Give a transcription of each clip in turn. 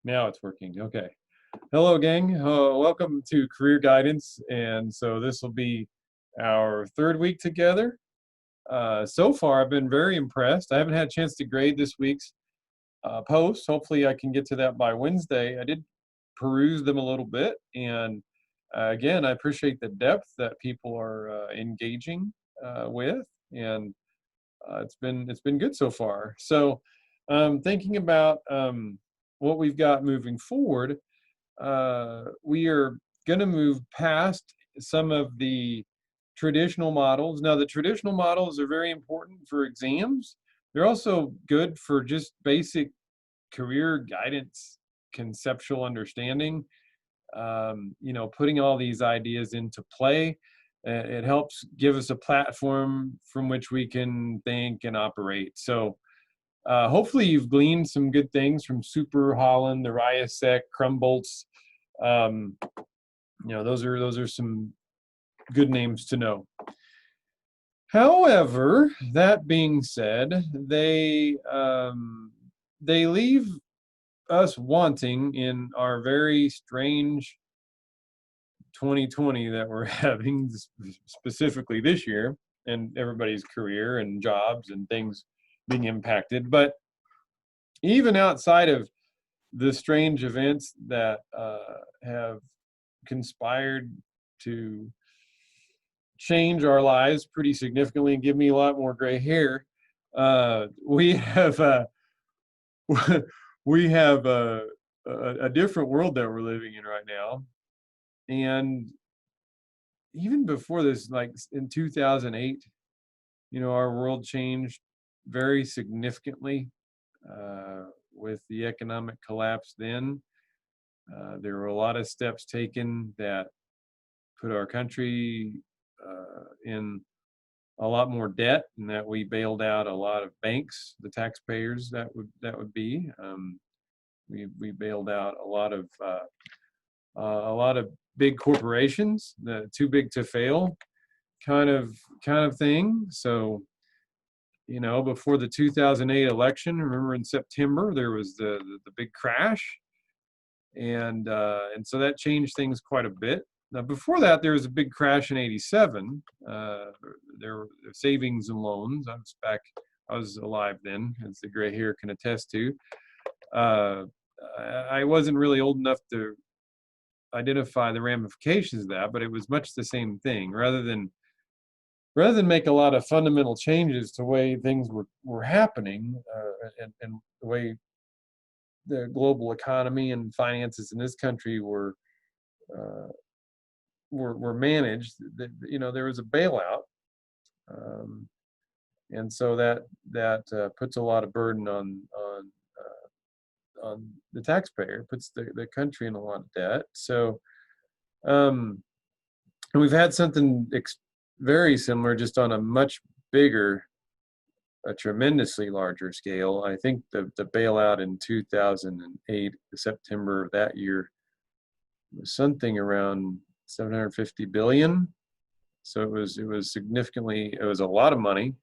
Now it's working. Okay. Hello, gang. Welcome to Career Guidance. And so this will be our third week together. So far, I've been very impressed. I haven't had a chance to grade this week's posts. Hopefully, I can get to that by Wednesday. I did peruse them a little bit. And again, I appreciate the depth that people are engaging with. And it's been good so far. So, thinking about what we've got moving forward, we are going to move past some of the traditional models. Now, the traditional models are very important for exams. They're also good for just basic career guidance, conceptual understanding. Putting all these ideas into play. It helps give us a platform from which we can think and operate. So hopefully you've gleaned some good things from Super, Holland, the Ryasek, Krumboltz. Um, those are some good names to know. However, that being said, they leave us wanting in our very strange 2020 that we're having, specifically this year, and everybody's career and jobs and things being impacted. But even outside of the strange events that have conspired to change our lives pretty significantly and give me a lot more gray hair, we have we have a different world that we're living in right now. And even before this, like in 2008, our world changed very significantly with the economic collapse then. There were a lot of steps taken that put our country in a lot more debt, and that we bailed out a lot of banks, the taxpayers that would be. We bailed out a lot of big corporations, the too big to fail kind of thing. So before the 2008 election, remember in September there was the big crash, and so that changed things quite a bit. Now before that there was a big crash in '87. There were savings and loans. I was alive then, as the gray hair can attest to. uh, I wasn't really old enough to identify the ramifications of that, but it was much the same thing. Rather than make a lot of fundamental changes to the way things were happening, and the way the global economy and finances in this country uh, were managed, there was a bailout, um, and so that puts a lot of burden on the taxpayer, puts the country in a lot of debt. So, and we've had something very similar, just on a much bigger, a tremendously larger scale. I think the bailout in 2008, September of that year, was something around 750 billion. So it was significantly, it was a lot of money,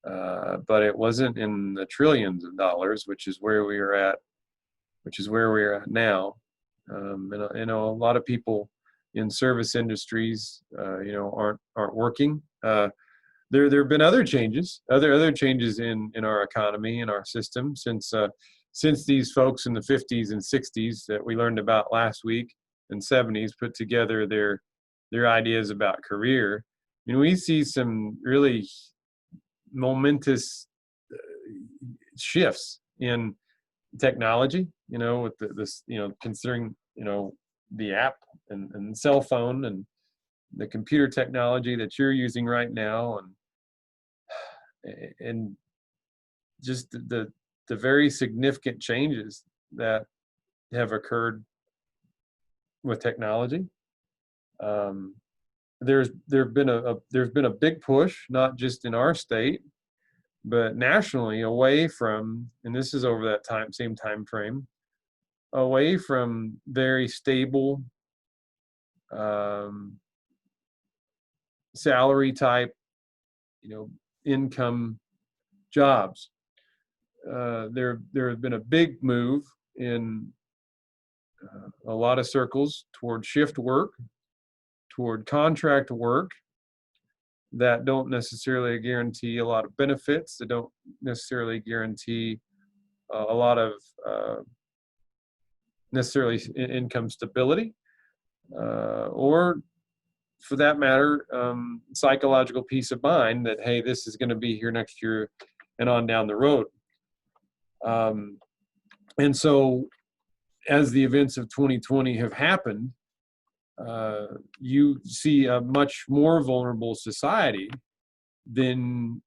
but it wasn't in the trillions of dollars, which is where we are at now. And a lot of people in service industries, aren't working. There have been other changes, other changes in our economy and our system since these folks in the 50s and 60s that we learned about last week, and 70s, put together their ideas about career. We see some really momentous shifts in technology, with this, considering, the app and cell phone and the computer technology that you're using right now, and just the very significant changes that have occurred with technology. There's been a big push, not just in our state, but nationally, away from, and this is over that same time frame, away from very stable salary type, income jobs. There has been a big move in a lot of circles toward shift work, toward contract work that don't necessarily guarantee a lot of benefits, that don't necessarily guarantee a lot of necessarily income stability, or for that matter, psychological peace of mind that, hey, this is going to be here next year and on down the road. And so as the events of 2020 have happened, you see a much more vulnerable society than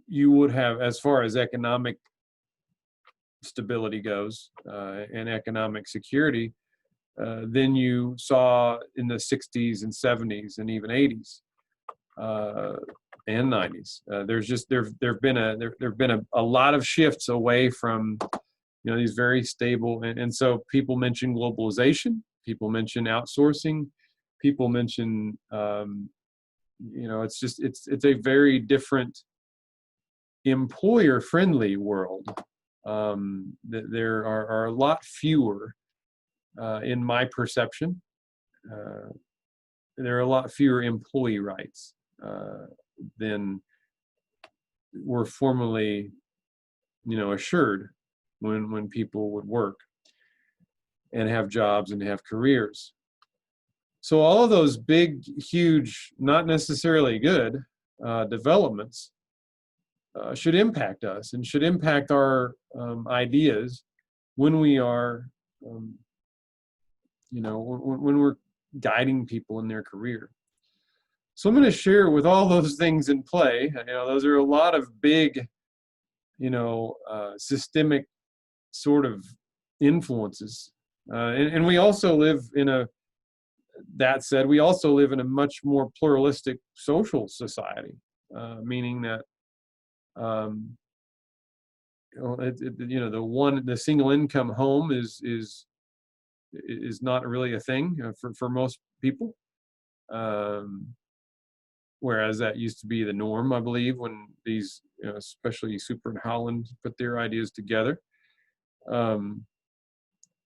you would have as far as economic stability goes, and economic security, than you saw in the 60s and 70s and even 80s and 90s. There've been a lot of shifts away from these very stable, and so people mention globalization, people mention outsourcing, people mention it's a very different employer friendly world. There are a lot fewer, in my perception, there are a lot fewer employee rights than were formerly, assured when people would work and have jobs and have careers. So all of those big, huge, not necessarily good developments should impact us and should impact our ideas when we are, when we're guiding people in their career. So I'm going to share with all those things in play. Those are a lot of big, systemic sort of influences. And we also live that said, we also live in a much more pluralistic social society, meaning that, the single income home is not really a thing for most people. Whereas that used to be the norm, I believe, when these, especially Super and Holland, put their ideas together.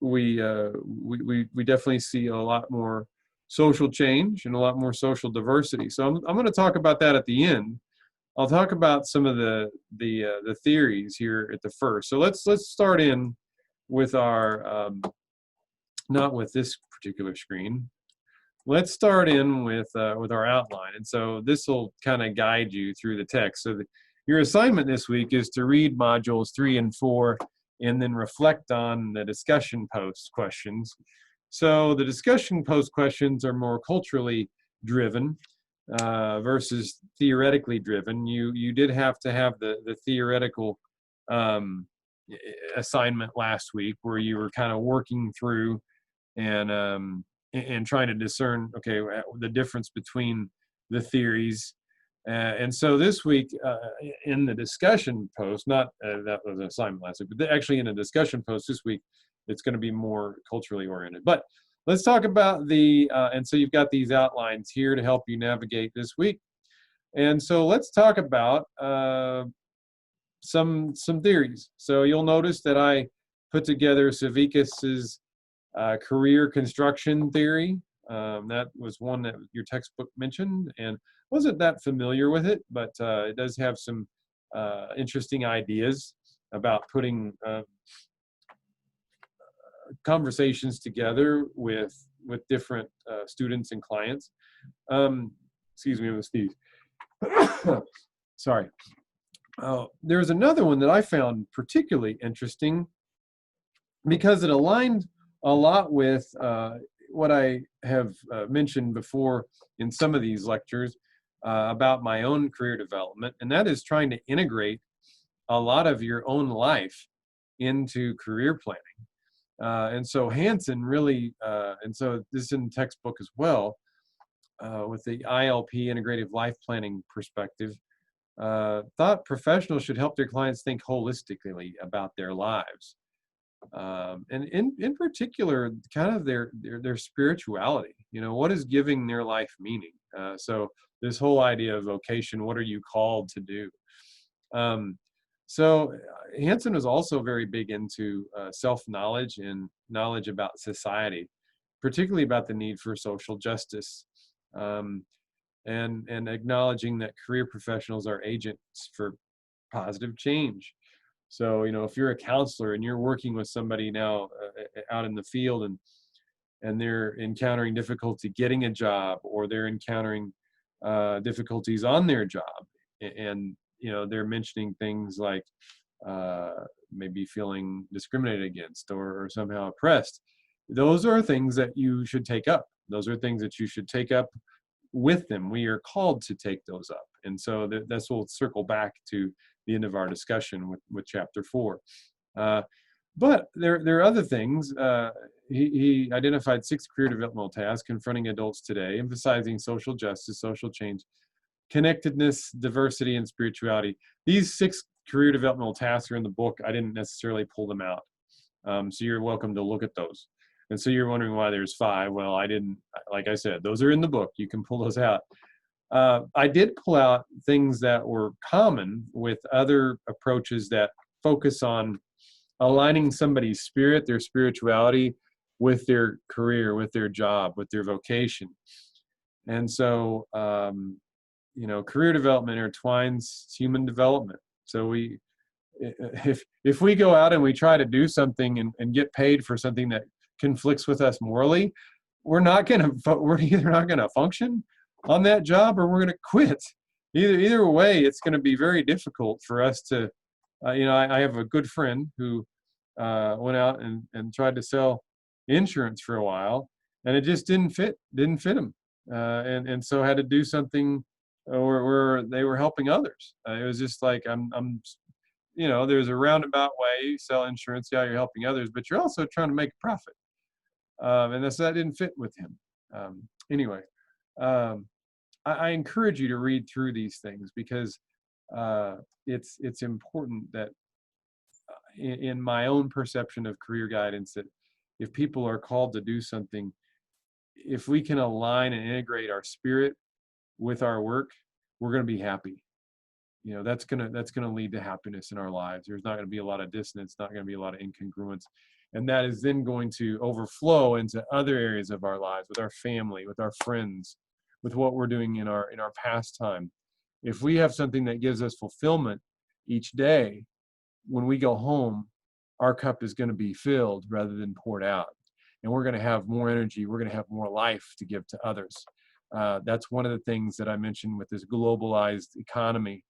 We definitely see a lot more social change and a lot more social diversity. So I'm going to talk about that at the end. I'll talk about some of the theories here at the first. So let's start in with our not with this particular screen. Let's start in with our outline, and so this will kind of guide you through the text. So your assignment this week is to read modules 3 and 4, and then reflect on the discussion post questions. So the discussion post questions are more culturally driven versus theoretically driven. You did have to have the theoretical assignment last week, where you were kind of working through and trying to discern, okay, the difference between the theories. And so this week, in the discussion post, not that was an assignment last week, but actually in a discussion post this week, it's going to be more culturally oriented. But let's talk about and so you've got these outlines here to help you navigate this week. And so let's talk about some theories. So you'll notice that I put together Savikas's career construction theory. That was one that your textbook mentioned, and wasn't that familiar with it, but it does have some interesting ideas about putting conversations together with different students and clients. Excuse me, I'm gonna sneeze. Sorry. There's another one that I found particularly interesting because it aligned a lot with what I have mentioned before in some of these lectures about my own career development, and that is trying to integrate a lot of your own life into career planning. And so Hansen really, and so this is in the textbook as well, with the ILP, integrative life planning perspective, thought professionals should help their clients think holistically about their lives. And in particular, kind of their spirituality, what is giving their life meaning? So this whole idea of vocation, what are you called to do? So Hansen was also very big into self-knowledge and knowledge about society, particularly about the need for social justice, um, and acknowledging that career professionals are agents for positive change. So, if you're a counselor and you're working with somebody now out in the field, and they're encountering difficulty getting a job, or they're encountering difficulties on their job, and they're mentioning things like uh, maybe feeling discriminated against, or somehow oppressed, those are things that you should take up. Those are things that you should take up with them. We are called to take those up. And so that's will circle back to the end of our discussion with chapter 4. Uh, but there are other things. He identified 6 career developmental tasks confronting adults today, emphasizing social justice, social change, connectedness, diversity, and spirituality. These 6 career developmental tasks are in the book. I didn't necessarily pull them out. So you're welcome to look at those. And so you're wondering why there's 5. Well, I didn't, like I said, those are in the book. You can pull those out. I did pull out things that were common with other approaches that focus on aligning somebody's spirit, their spirituality, with their career, with their job, with their vocation. And so, career development intertwines human development. So if we go out and we try to do something and get paid for something that conflicts with us morally, we're either not going to function on that job, or we're going to quit. Either way, it's going to be very difficult for us to, I have a good friend who went out and tried to sell insurance for a while, and it just didn't fit him. And so had to do something where they were helping others. It was just like, there's a roundabout way. You sell insurance, yeah, you're helping others, but you're also trying to make a profit. And that didn't fit with him. Anyway, I encourage you to read through these things, because it's important that in my own perception of career guidance, that if people are called to do something, if we can align and integrate our spirit with our work, we're going to be happy. That's gonna lead to happiness in our lives. There's not going to be a lot of dissonance, not going to be a lot of incongruence, and that is then going to overflow into other areas of our lives, with our family, with our friends, with what we're doing in our pastime. If we have something that gives us fulfillment each day, when we go home, our cup is going to be filled rather than poured out, and we're going to have more energy. We're going to have more life to give to others. That's one of the things that I mentioned with this globalized economy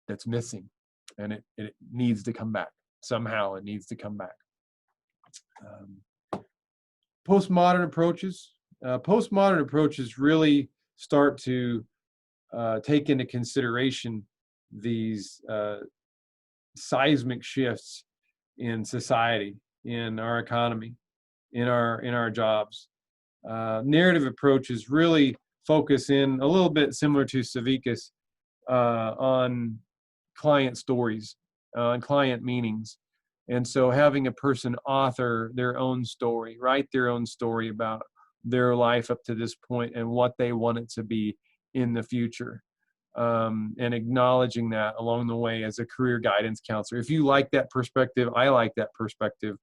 that's missing, and it needs to come back. Somehow it needs to come back. Postmodern approaches really start to take into consideration these seismic shifts in society, in our economy, in our jobs. Narrative approaches really focus in a little bit similar to Savickas on client stories, on client meanings. And so having a person author their own story, write their own story about their life up to this point and what they want it to be in the future. And acknowledging that along the way as a career guidance counselor. If you like that perspective, I like that perspective.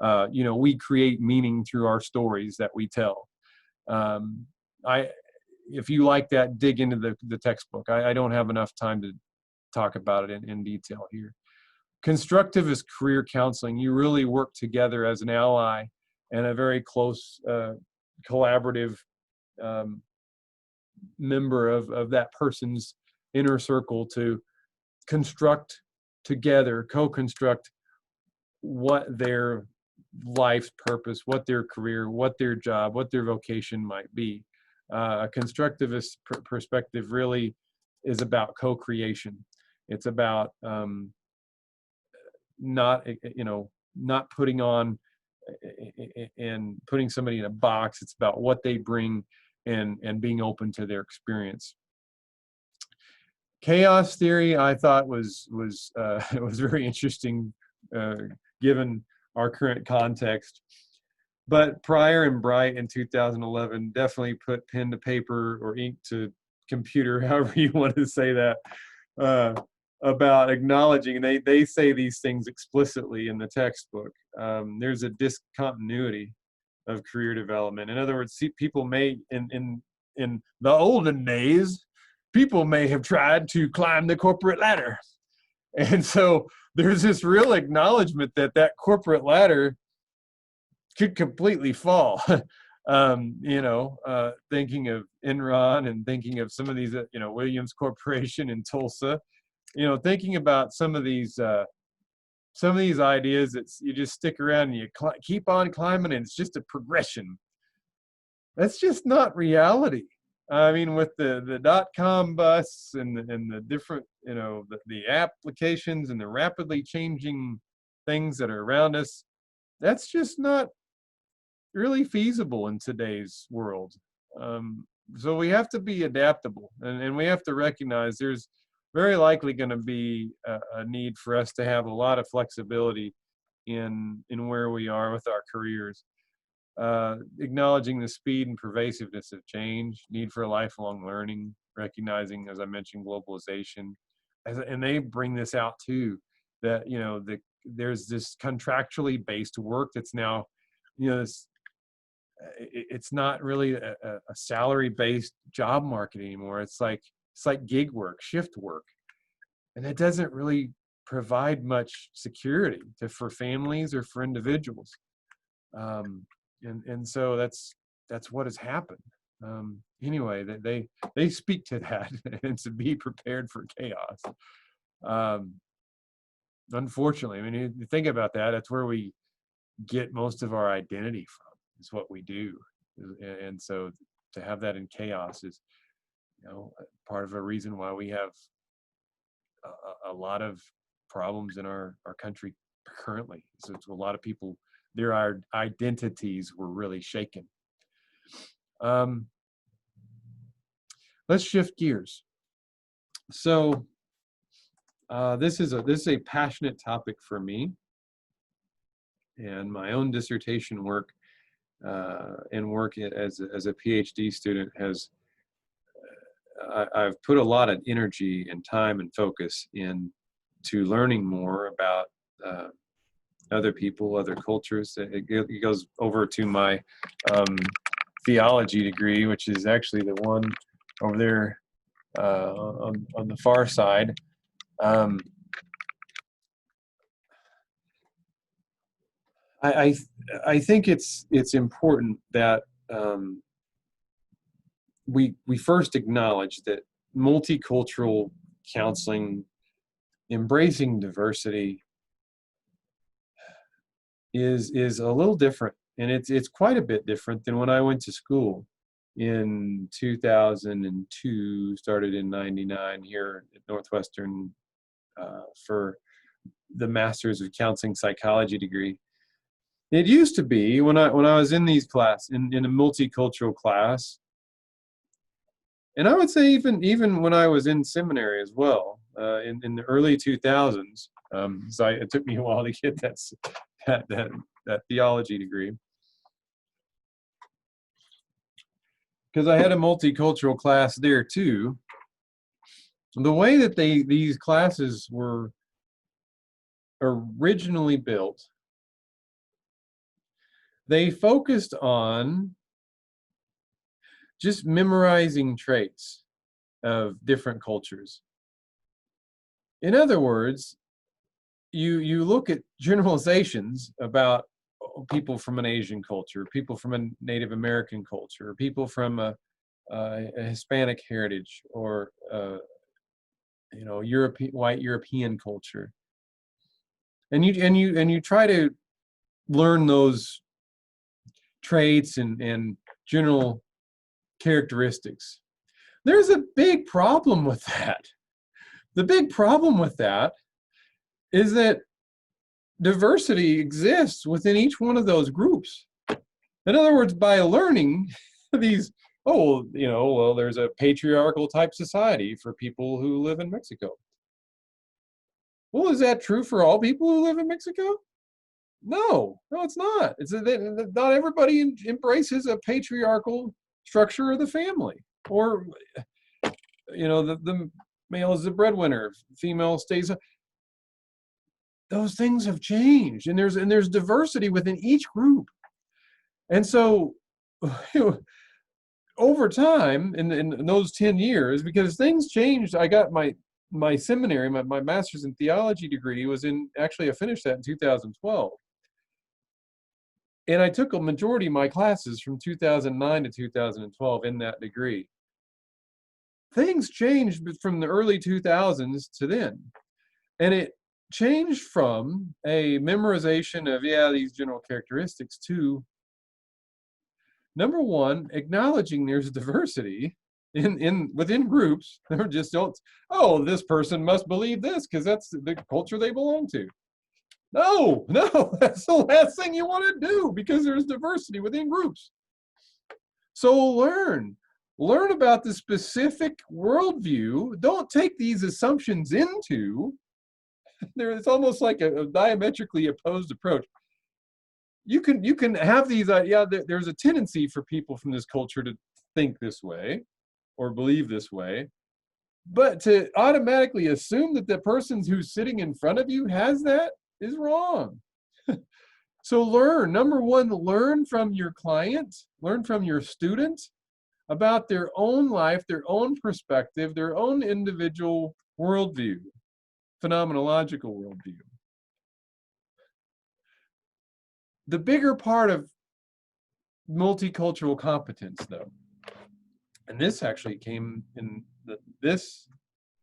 We create meaning through our stories that we tell. If you like that, dig into the textbook. I don't have enough time to talk about it in detail here. Constructivist career counseling, you really work together as an ally and a very close collaborative member of that person's inner circle to construct together, co-construct what their life's purpose, what their career, what their job, what their vocation might be. A constructivist perspective really is about co-creation. It's about not putting on and putting somebody in a box. It's about what they bring and being open to their experience. Chaos theory, I thought was very interesting given our current context. But Pryor and Bright in 2011 definitely put pen to paper or ink to computer, however you want to say that, about acknowledging, and they say these things explicitly in the textbook. There's a discontinuity of career development. In other words, see, people may in the olden days, people may have tried to climb the corporate ladder, and so there's this real acknowledgement that that corporate ladder could completely fall. Thinking of Enron and thinking of some of these, Williams Corporation in Tulsa, thinking about some of these ideas that you just stick around and you keep on climbing and it's just a progression. That's just not reality. I mean, with the dot-com busts and the different, the applications and the rapidly changing things that are around us, that's just not really feasible in today's world. So we have to be adaptable, and we have to recognize there's very likely going to be a need for us to have a lot of flexibility in where we are with our careers. Acknowledging the speed and pervasiveness of change, need for lifelong learning, recognizing, as I mentioned, globalization, and they bring this out too, that there's this contractually based work that's now, it's not really a salary based job market anymore. It's like gig work, shift work, and it doesn't really provide much security for families or for individuals. And so that's what has happened. Anyway, they speak to that and to be prepared for chaos. Unfortunately, I mean, you think about that, that's where we get most of our identity from, is what we do. And so to have that in chaos is, part of a reason why we have a lot of problems in our country currently. So it's a lot of people, their identities were really shaken. Let's shift gears. So this is a passionate topic for me, and my own dissertation work and work as a PhD student has. I've put a lot of energy and time and focus into learning more about other people, other cultures. It goes over to my theology degree, which is actually the one over there on the far side. I think it's important that we first acknowledge that multicultural counseling, embracing diversity, is a little different, and it's quite a bit different than when I went to school in 2002. Started in '99 here at Northwestern for the Master's of Counseling Psychology degree. It used to be when I was in these class in a multicultural class, and I would say even when I was in seminary as well, in the early 2000s. So it took me a while to get that theology degree, because I had a multicultural class there too. The way that these classes were originally built, they focused on just memorizing traits of different cultures. In other words, you look at generalizations about people from an Asian culture, people from a Native American culture, people from a Hispanic heritage, or white European culture, and you try to learn those traits and general characteristics. There's a big problem with that. The big problem with that is that diversity exists within each one of those groups. In other words, by learning these, there's a patriarchal type society for people who live in Mexico. Well, is that true for all people who live in Mexico? No, it's not. Not everybody embraces a patriarchal structure of the family, or the Male is the breadwinner, female stays. Those things have changed, and there's diversity within each group. And so over time, in those 10 years, because things changed, I got my seminary, my master's in theology degree was in, actually I finished that in 2012. And I took a majority of my classes from 2009 to 2012 in that degree. Things changed from the early 2000s to then. And it changed from a memorization of, yeah, these general characteristics to, number one, acknowledging there's diversity within groups. They just don't, oh, this person must believe this because that's the culture they belong to. No, that's the last thing you want to do because there's diversity within groups. So learn about the specific worldview. Don't take these assumptions into, it's almost like a diametrically opposed approach. You can have these, there's a tendency for people from this culture to think this way or believe this way, but to automatically assume that the person who's sitting in front of you has that is wrong. So learn, number one, learn from your client, learn from your student about their own life, their own perspective, their own individual worldview, phenomenological worldview. The bigger part of multicultural competence, though, and this actually came in, this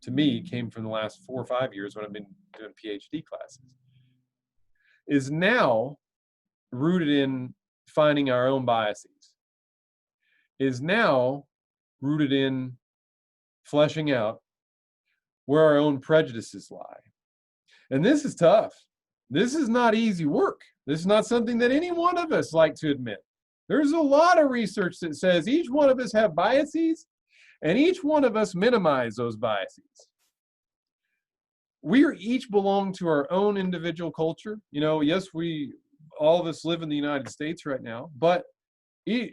to me came from the last 4 or 5 years when I've been doing PhD classes, is now rooted in finding our own biases, is now rooted in fleshing out where our own prejudices lie. And this is tough. This is not easy work. This is not something that any one of us like to admit. There's a lot of research that says each one of us have biases, and each one of us minimize those biases. We each belong to our own individual culture. You know, yes, all of us live in the United States right now, but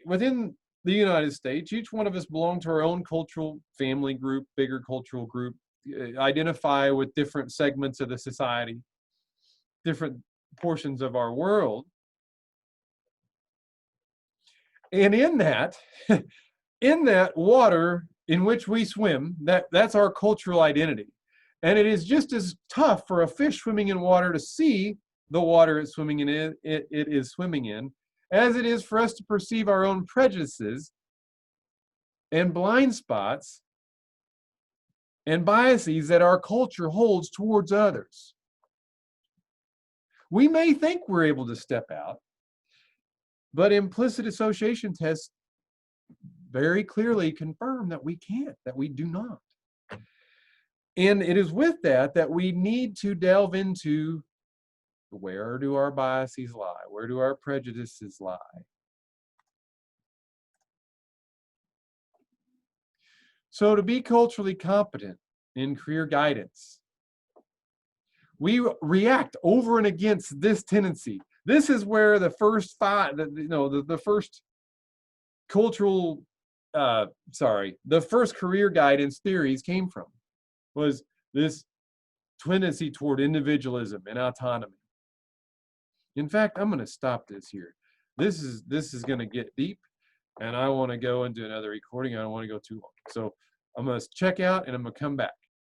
within the United States, each one of us belong to our own cultural family group, bigger cultural group, identify with different segments of the society, different portions of our world. And in that water in which we swim, that's our cultural identity. And it is just as tough for a fish swimming in water to see the water it's swimming in, it is swimming in, as it is for us to perceive our own prejudices and blind spots and biases that our culture holds towards others. We may think we're able to step out, but implicit association tests very clearly confirm that we can't, that we do not. And it is with that we need to delve into, where do our biases lie? Where do our prejudices lie? So to be culturally competent in career guidance, we react over and against this tendency. This is where the first the first cultural, the first career guidance theories came from, was this tendency toward individualism and autonomy. In fact, I'm going to stop this here. This is going to get deep, and I want to go into another recording. I don't want to go too long. So I'm going to check out, and I'm going to come back.